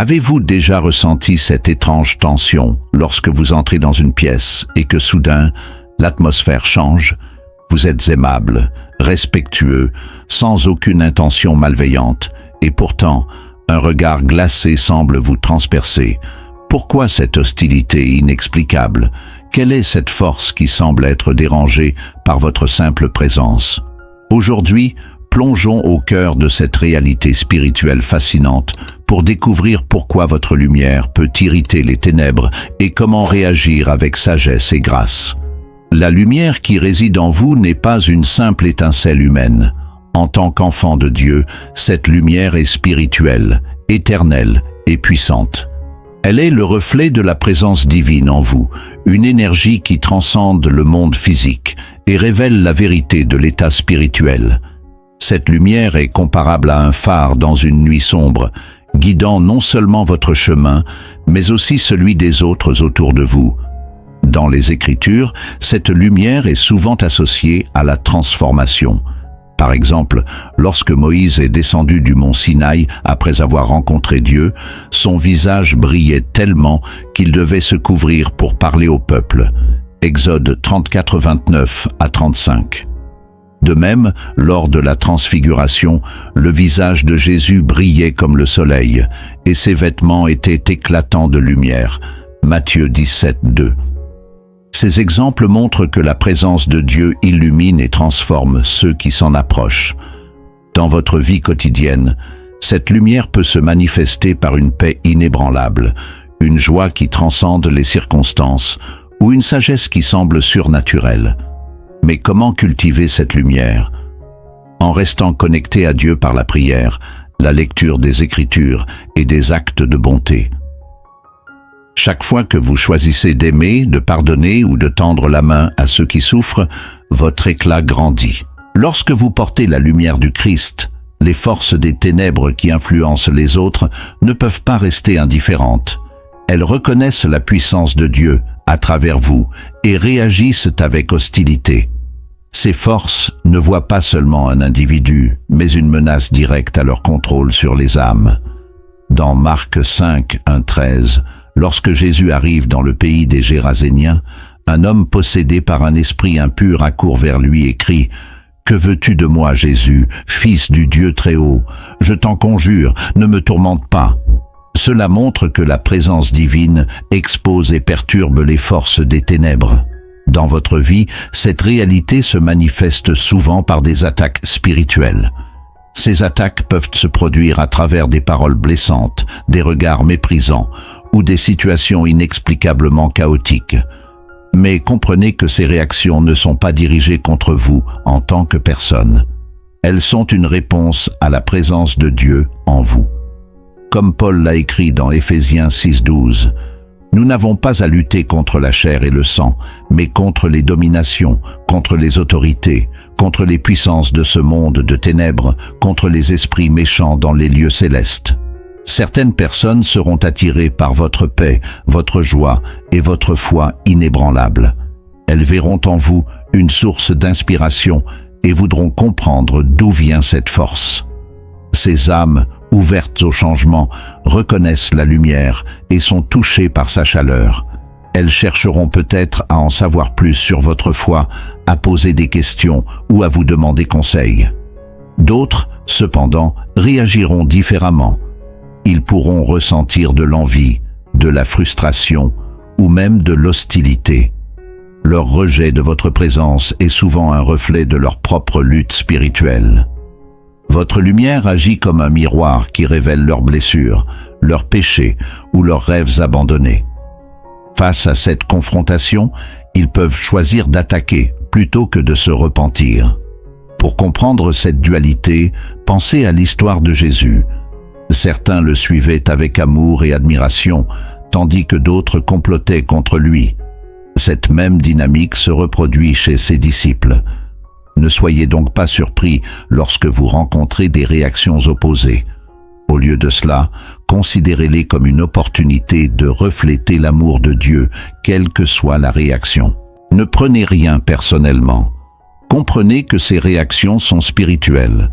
Avez-vous déjà ressenti cette étrange tension lorsque vous entrez dans une pièce et que soudain, l'atmosphère change? Vous êtes aimable, respectueux, sans aucune intention malveillante, et pourtant, un regard glacé semble vous transpercer. Pourquoi cette hostilité inexplicable? Quelle est cette force qui semble être dérangée par votre simple présence? Aujourd'hui, plongeons au cœur de cette réalité spirituelle fascinante pour découvrir pourquoi votre lumière peut irriter les ténèbres et comment réagir avec sagesse et grâce. La lumière qui réside en vous n'est pas une simple étincelle humaine. En tant qu'enfant de Dieu, cette lumière est spirituelle, éternelle et puissante. Elle est le reflet de la présence divine en vous, une énergie qui transcende le monde physique et révèle la vérité de l'état spirituel. Cette lumière est comparable à un phare dans une nuit sombre, guidant non seulement votre chemin, mais aussi celui des autres autour de vous. Dans les Écritures, cette lumière est souvent associée à la transformation. Par exemple, lorsque Moïse est descendu du mont Sinaï après avoir rencontré Dieu, son visage brillait tellement qu'il devait se couvrir pour parler au peuple. Exode 34, 29 à 35. De même, lors de la transfiguration, le visage de Jésus brillait comme le soleil, et ses vêtements étaient éclatants de lumière. Matthieu 17, 2. Ces exemples montrent que la présence de Dieu illumine et transforme ceux qui s'en approchent. Dans votre vie quotidienne, cette lumière peut se manifester par une paix inébranlable, une joie qui transcende les circonstances, ou une sagesse qui semble surnaturelle. Mais comment cultiver cette lumière? En restant connecté à Dieu par la prière, la lecture des Écritures et des actes de bonté. Chaque fois que vous choisissez d'aimer, de pardonner ou de tendre la main à ceux qui souffrent, votre éclat grandit. Lorsque vous portez la lumière du Christ, les forces des ténèbres qui influencent les autres ne peuvent pas rester indifférentes. Elles reconnaissent la puissance de Dieu à travers vous et réagissent avec hostilité. Ces forces ne voient pas seulement un individu, mais une menace directe à leur contrôle sur les âmes. Dans Marc 5, 1, 13, lorsque Jésus arrive dans le pays des Géraséniens, un homme possédé par un esprit impur accourt vers lui et crie « Que veux-tu de moi, Jésus, fils du Dieu Très-Haut? Je t'en conjure, ne me tourmente pas. » Cela montre que la présence divine expose et perturbe les forces des ténèbres. Dans votre vie, cette réalité se manifeste souvent par des attaques spirituelles. Ces attaques peuvent se produire à travers des paroles blessantes, des regards méprisants ou des situations inexplicablement chaotiques. Mais comprenez que ces réactions ne sont pas dirigées contre vous en tant que personne. Elles sont une réponse à la présence de Dieu en vous. Comme Paul l'a écrit dans Éphésiens 6, 12, « Nous n'avons pas à lutter contre la chair et le sang, mais contre les dominations, contre les autorités, contre les puissances de ce monde de ténèbres, contre les esprits méchants dans les lieux célestes. » Certaines personnes seront attirées par votre paix, votre joie et votre foi inébranlable. Elles verront en vous une source d'inspiration et voudront comprendre d'où vient cette force. Ces âmes, ouvertes au changement, reconnaissent la lumière et sont touchées par sa chaleur. Elles chercheront peut-être à en savoir plus sur votre foi, à poser des questions ou à vous demander conseil. D'autres, cependant, réagiront différemment. Ils pourront ressentir de l'envie, de la frustration ou même de l'hostilité. Leur rejet de votre présence est souvent un reflet de leur propre lutte spirituelle. Votre lumière agit comme un miroir qui révèle leurs blessures, leurs péchés ou leurs rêves abandonnés. Face à cette confrontation, ils peuvent choisir d'attaquer plutôt que de se repentir. Pour comprendre cette dualité, pensez à l'histoire de Jésus. Certains le suivaient avec amour et admiration, tandis que d'autres complotaient contre lui. Cette même dynamique se reproduit chez ses disciples. Ne soyez donc pas surpris lorsque vous rencontrez des réactions opposées. Au lieu de cela, considérez-les comme une opportunité de refléter l'amour de Dieu, quelle que soit la réaction. Ne prenez rien personnellement. Comprenez que ces réactions sont spirituelles.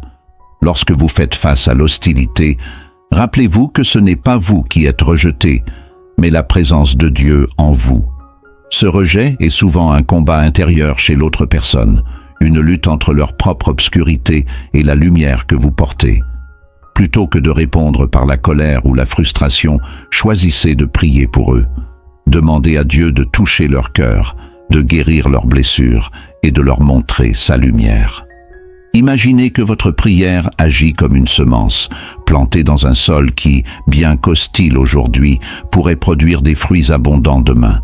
Lorsque vous faites face à l'hostilité, Rappelez-vous que ce n'est pas vous qui êtes rejeté, mais la présence de Dieu en vous. Ce rejet est souvent un combat intérieur chez l'autre personne, une lutte entre leur propre obscurité et la lumière que vous portez. Plutôt que de répondre par la colère ou la frustration, choisissez de prier pour eux. Demandez à Dieu de toucher leur cœur, de guérir leurs blessures et de leur montrer sa lumière. Imaginez que votre prière agit comme une semence, plantée dans un sol qui, bien qu'hostile aujourd'hui, pourrait produire des fruits abondants demain.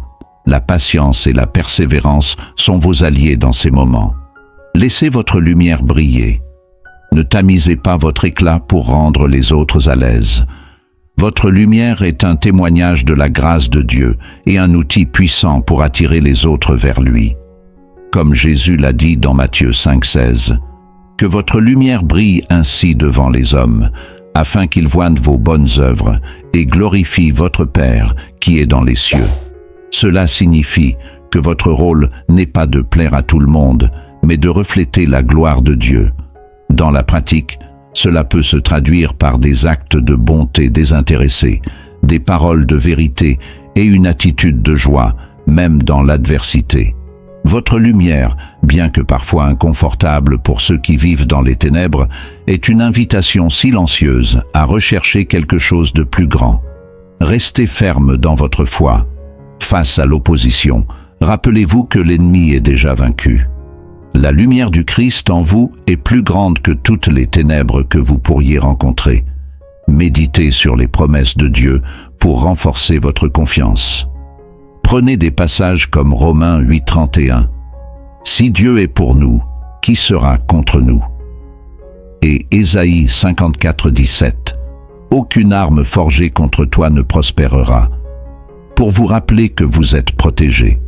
La patience et la persévérance sont vos alliés dans ces moments. Laissez votre lumière briller. Ne tamisez pas votre éclat pour rendre les autres à l'aise. Votre lumière est un témoignage de la grâce de Dieu et un outil puissant pour attirer les autres vers lui. Comme Jésus l'a dit dans Matthieu 5,16, « Que votre lumière brille ainsi devant les hommes, afin qu'ils voient vos bonnes œuvres et glorifient votre Père qui est dans les cieux. » Cela signifie que votre rôle n'est pas de plaire à tout le monde, mais de refléter la gloire de Dieu. Dans la pratique, cela peut se traduire par des actes de bonté désintéressés, des paroles de vérité et une attitude de joie, même dans l'adversité. Votre lumière, bien que parfois inconfortable pour ceux qui vivent dans les ténèbres, est une invitation silencieuse à rechercher quelque chose de plus grand. Restez ferme dans votre foi. Face à l'opposition, rappelez-vous que l'ennemi est déjà vaincu. La lumière du Christ en vous est plus grande que toutes les ténèbres que vous pourriez rencontrer. Méditez sur les promesses de Dieu pour renforcer votre confiance. Prenez des passages comme Romains 8,31. « Si Dieu est pour nous, qui sera contre nous ?» Et Ésaïe 54,17. « Aucune arme forgée contre toi ne prospérera. » Pour vous rappeler que vous êtes protégé.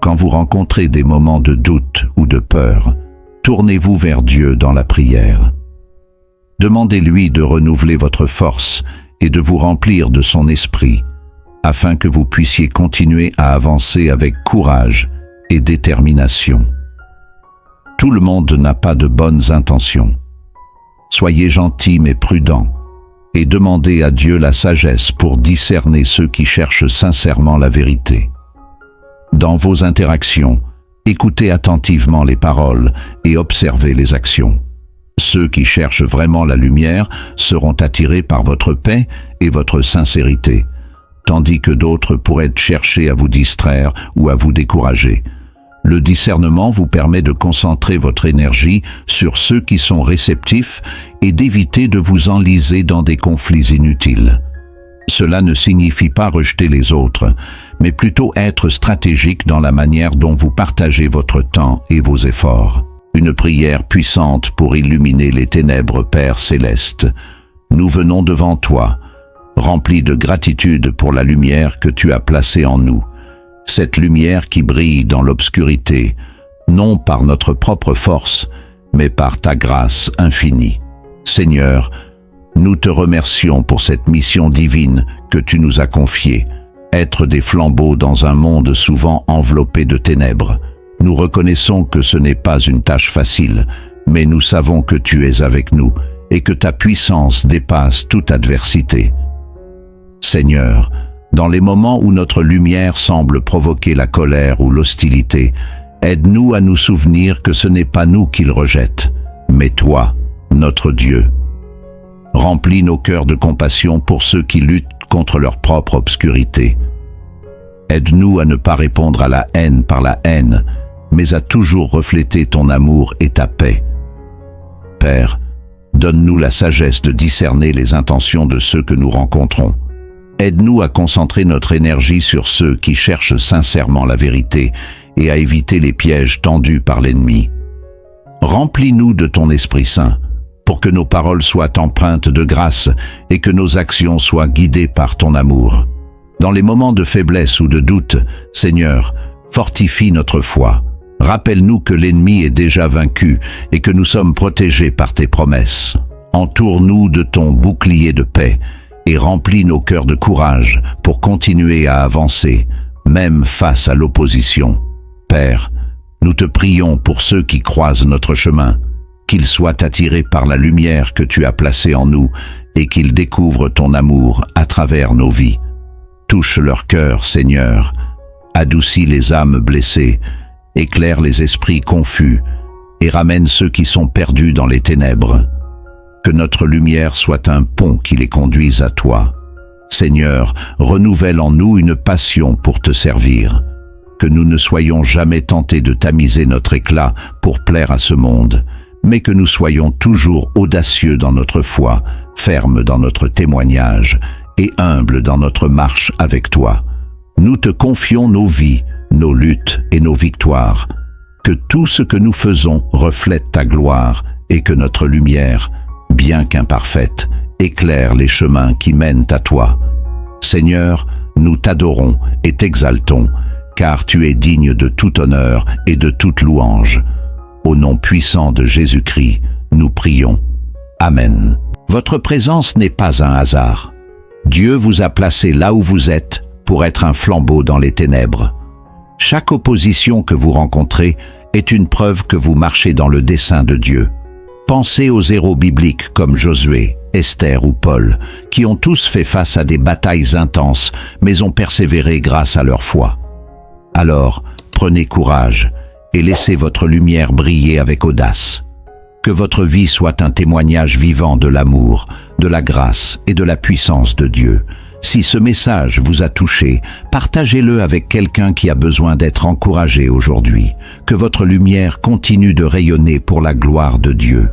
Quand vous rencontrez des moments de doute ou de peur, tournez-vous vers Dieu dans la prière. Demandez-lui de renouveler votre force et de vous remplir de son esprit, afin que vous puissiez continuer à avancer avec courage et détermination. Tout le monde n'a pas de bonnes intentions. Soyez gentils mais prudents, et demandez à Dieu la sagesse pour discerner ceux qui cherchent sincèrement la vérité. Dans vos interactions, écoutez attentivement les paroles et observez les actions. Ceux qui cherchent vraiment la lumière seront attirés par votre paix et votre sincérité, tandis que d'autres pourraient chercher à vous distraire ou à vous décourager. Le discernement vous permet de concentrer votre énergie sur ceux qui sont réceptifs et d'éviter de vous enliser dans des conflits inutiles. Cela ne signifie pas rejeter les autres, mais plutôt être stratégique dans la manière dont vous partagez votre temps et vos efforts. Une prière puissante pour illuminer les ténèbres, Père céleste. Nous venons devant toi, remplis de gratitude pour la lumière que tu as placée en nous. Cette lumière qui brille dans l'obscurité, non par notre propre force, mais par ta grâce infinie. Seigneur, nous te remercions pour cette mission divine que tu nous as confiée, être des flambeaux dans un monde souvent enveloppé de ténèbres. Nous reconnaissons que ce n'est pas une tâche facile, mais nous savons que tu es avec nous et que ta puissance dépasse toute adversité. Seigneur, dans les moments où notre lumière semble provoquer la colère ou l'hostilité, aide-nous à nous souvenir que ce n'est pas nous qu'il rejette, mais toi, notre Dieu. Remplis nos cœurs de compassion pour ceux qui luttent contre leur propre obscurité. Aide-nous à ne pas répondre à la haine par la haine, mais à toujours refléter ton amour et ta paix. Père, donne-nous la sagesse de discerner les intentions de ceux que nous rencontrons. Aide-nous à concentrer notre énergie sur ceux qui cherchent sincèrement la vérité et à éviter les pièges tendus par l'ennemi. Remplis-nous de ton Esprit Saint, pour que nos paroles soient empreintes de grâce et que nos actions soient guidées par ton amour. Dans les moments de faiblesse ou de doute, Seigneur, fortifie notre foi. Rappelle-nous que l'ennemi est déjà vaincu et que nous sommes protégés par tes promesses. Entoure-nous de ton bouclier de paix et remplis nos cœurs de courage pour continuer à avancer, même face à l'opposition. Père, nous te prions pour ceux qui croisent notre chemin, qu'ils soient attirés par la lumière que tu as placée en nous et qu'ils découvrent ton amour à travers nos vies. Touche leur cœur, Seigneur, adoucis les âmes blessées, éclaire les esprits confus et ramène ceux qui sont perdus dans les ténèbres. Que notre lumière soit un pont qui les conduise à toi. Seigneur, renouvelle en nous une passion pour te servir. Que nous ne soyons jamais tentés de tamiser notre éclat pour plaire à ce monde, mais que nous soyons toujours audacieux dans notre foi, fermes dans notre témoignage et humbles dans notre marche avec toi. Nous te confions nos vies, nos luttes et nos victoires. Que tout ce que nous faisons reflète ta gloire et que notre lumière, bien qu'imparfaite, éclaire les chemins qui mènent à toi. Seigneur, nous t'adorons et t'exaltons, car tu es digne de tout honneur et de toute louange. Au nom puissant de Jésus-Christ, nous prions. Amen. Votre présence n'est pas un hasard. Dieu vous a placé là où vous êtes pour être un flambeau dans les ténèbres. Chaque opposition que vous rencontrez est une preuve que vous marchez dans le dessein de Dieu. Pensez aux héros bibliques comme Josué, Esther ou Paul, qui ont tous fait face à des batailles intenses, mais ont persévéré grâce à leur foi. Alors, prenez courage et laissez votre lumière briller avec audace. Que votre vie soit un témoignage vivant de l'amour, de la grâce et de la puissance de Dieu. Si ce message vous a touché, partagez-le avec quelqu'un qui a besoin d'être encouragé aujourd'hui. Que votre lumière continue de rayonner pour la gloire de Dieu.